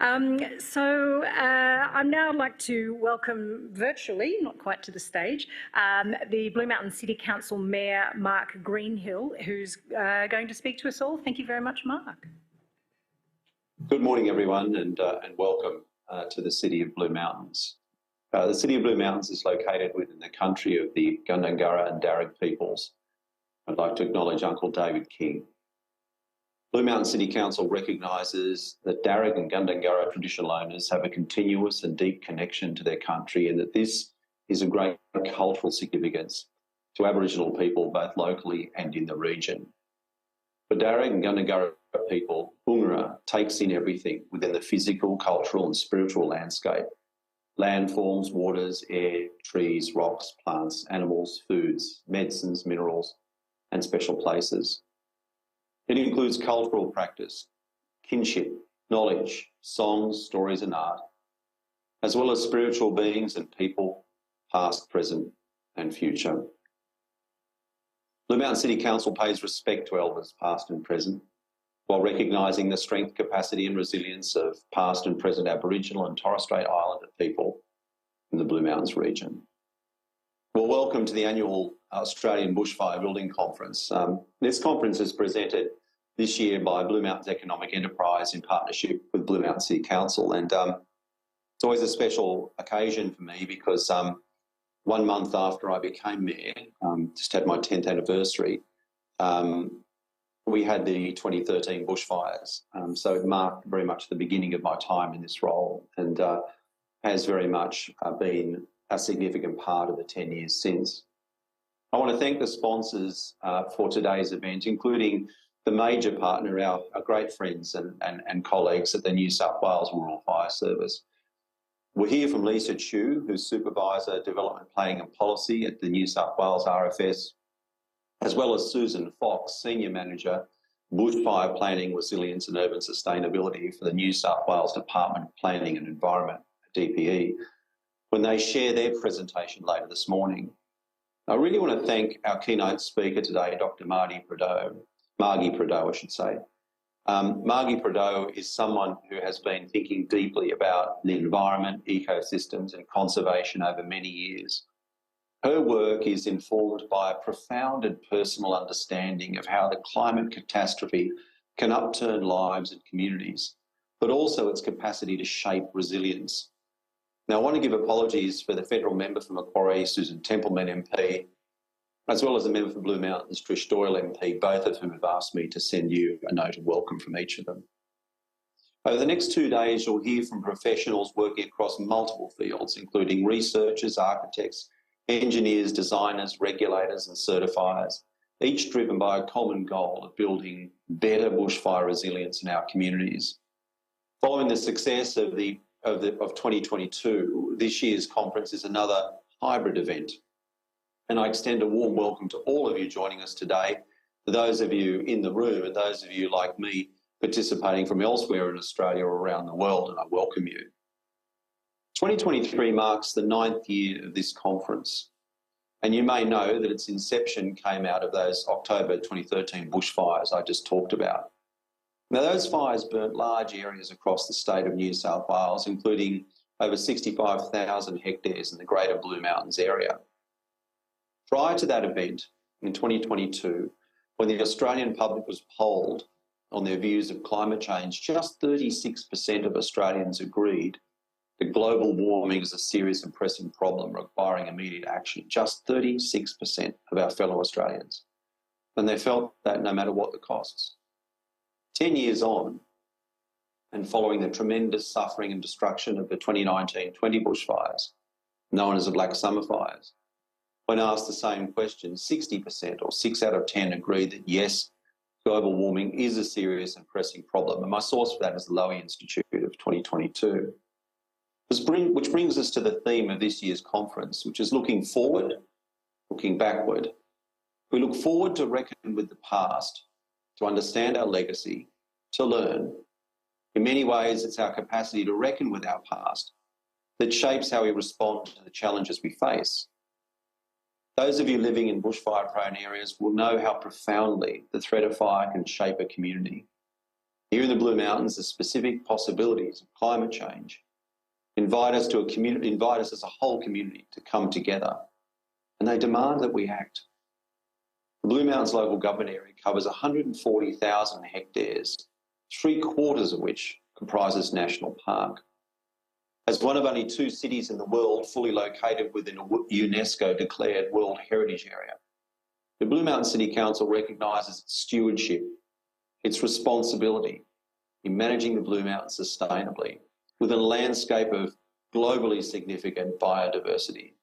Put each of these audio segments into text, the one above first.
I'd now like to welcome virtually, not quite to the stage, the Blue Mountain City Council Mayor, Mark Greenhill, who's going to speak to us all. Thank you very much, Mark. Good morning, everyone, and welcome to the City of Blue Mountains. The City of Blue Mountains is located within the country of the Gundungurra and Darug peoples. I'd like to acknowledge Uncle David King. Blue Mountain City Council recognises that Darug and Gundungurra traditional owners have a continuous and deep connection to their country, and that this is of great cultural significance to Aboriginal people both locally and in the region. For Darug and Gundungurra people, Bungarra takes in everything within the physical, cultural and spiritual landscape: landforms, waters, air, trees, rocks, plants, animals, foods, medicines, minerals and special places. It includes cultural practice, kinship, knowledge, songs, stories and art, as well as spiritual beings and people, past, present and future. Blue Mountain City Council pays respect to elders past and present, while recognising the strength, capacity and resilience of past and present Aboriginal and Torres Strait Islander people in the Blue Mountains region. Well, welcome to the annual Australian Bushfire Building Conference. This conference is presented this year by Blue Mountains Economic Enterprise in partnership with Blue Mountain City Council, and it's always a special occasion for me because 1 month after I became mayor, just had my 10th anniversary, we had the 2013 bushfires. So it marked very much the beginning of my time in this role, and has very much been a significant part of the 10 years since. I want to thank the sponsors for today's event, including the major partner, our great friends and colleagues at the New South Wales Rural Fire Service. We'll hear from Lisa Chu, who's Supervisor Development Planning and Policy at the New South Wales RFS, as well as Susan Fox, Senior Manager, Bushfire Planning, Resilience and Urban Sustainability for the New South Wales Department of Planning and Environment, DPE, when they share their presentation later this morning. I really want to thank our keynote speaker today, Dr. Margie Prideaux, I should say. Margie Prideaux is someone who has been thinking deeply about the environment, ecosystems and conservation over many years. Her work is informed by a profound and personal understanding of how the climate catastrophe can upturn lives and communities, but also its capacity to shape resilience. Now, I want to give apologies for the federal member for Macquarie, Susan Templeman MP, as well as the member for Blue Mountains, Trish Doyle MP, both of whom have asked me to send you a note of welcome from each of them. Over the next 2 days, you'll hear from professionals working across multiple fields, including researchers, architects, engineers, designers, regulators and certifiers, each driven by a common goal of building better bushfire resilience in our communities. Following the success of 2022, this year's conference is another hybrid event. And I extend a warm welcome to all of you joining us today, to those of you in the room and those of you like me participating from elsewhere in Australia or around the world, and I welcome you. 2023 marks the 9th year of this conference, and you may know that its inception came out of those October 2013 bushfires I just talked about. Now, those fires burnt large areas across the state of New South Wales, including over 65,000 hectares in the Greater Blue Mountains area. Prior to that event, in 2022, when the Australian public was polled on their views of climate change, just 36% of Australians agreed that global warming is a serious and pressing problem requiring immediate action. Just 36% of our fellow Australians. And they felt that no matter what the costs. 10 years on, and following the tremendous suffering and destruction of the 2019-20 bushfires, known as the Black Summer fires, when asked the same question, 60% or 6 out of 10 agreed that yes, global warming is a serious and pressing problem. And my source for that is the Lowy Institute of 2022. Which brings us to the theme of this year's conference, which is looking forward, looking backward. We look forward to reckon with the past, to understand our legacy, to learn. In many ways, it's our capacity to reckon with our past that shapes how we respond to the challenges we face. Those of you living in bushfire-prone areas will know how profoundly the threat of fire can shape a community. Here in the Blue Mountains, the specific possibilities of climate change invite us as a whole community to come together, and they demand that we act. The Blue Mountains local government area covers 140,000 hectares, 3/4 of which comprises National Park. As one of only 2 cities in the world fully located within a UNESCO declared World Heritage Area, the Blue Mountains City Council recognises its stewardship, its responsibility in managing the Blue Mountains sustainably within a landscape of globally significant biodiversity.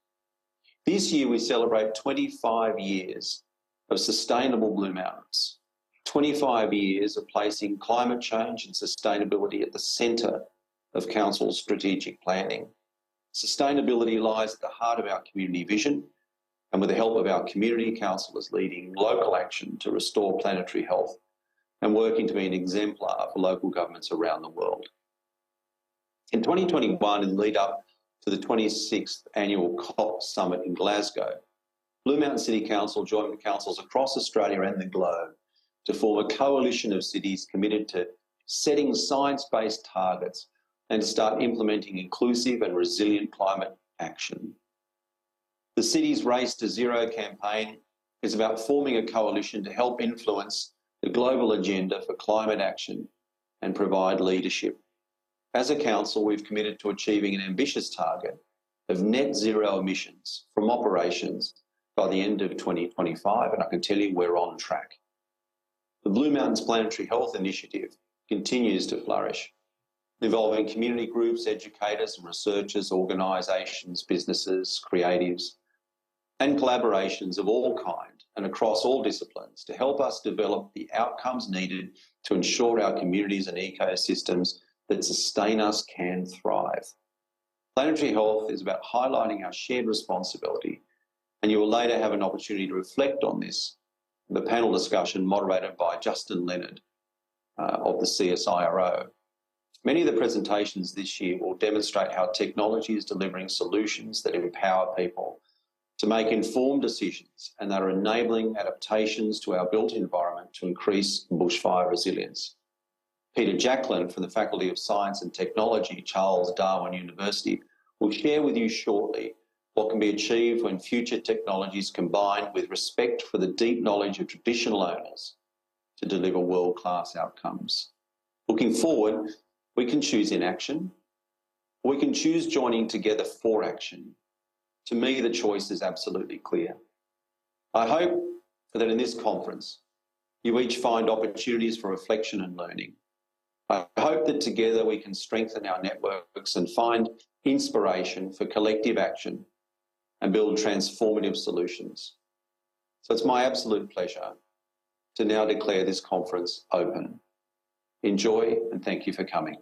This year we celebrate 25 years of sustainable Blue Mountains, 25 years of placing climate change and sustainability at the centre of Council's strategic planning. Sustainability lies at the heart of our community vision, and with the help of our community councillors leading local action to restore planetary health and working to be an exemplar for local governments around the world. In 2021, in the lead up to the 26th annual COP summit in Glasgow, Blue Mountain City Council joined with councils across Australia and the globe to form a coalition of cities committed to setting science-based targets and to start implementing inclusive and resilient climate action. The Cities Race to Zero campaign is about forming a coalition to help influence the global agenda for climate action and provide leadership. As a council, we've committed to achieving an ambitious target of net zero emissions from operations by the end of 2025, and I can tell you we're on track. The Blue Mountains Planetary Health Initiative continues to flourish, involving community groups, educators and researchers, organisations, businesses, creatives, and collaborations of all kind and across all disciplines to help us develop the outcomes needed to ensure our communities and ecosystems that sustain us can thrive. Planetary health is about highlighting our shared responsibility, and you will later have an opportunity to reflect on this in the panel discussion moderated by Justin Leonard of the CSIRO. Many of the presentations this year will demonstrate how technology is delivering solutions that empower people to make informed decisions and that are enabling adaptations to our built environment to increase bushfire resilience. Peter Jacklin from the Faculty of Science and Technology, Charles Darwin University, will share with you shortly what can be achieved when future technologies combine with respect for the deep knowledge of traditional owners to deliver world-class outcomes. Looking forward, we can choose inaction, or we can choose joining together for action. To me, the choice is absolutely clear. I hope that in this conference, you each find opportunities for reflection and learning. I hope that together we can strengthen our networks and find inspiration for collective action and build transformative solutions. So it's my absolute pleasure to now declare this conference open. Enjoy and thank you for coming.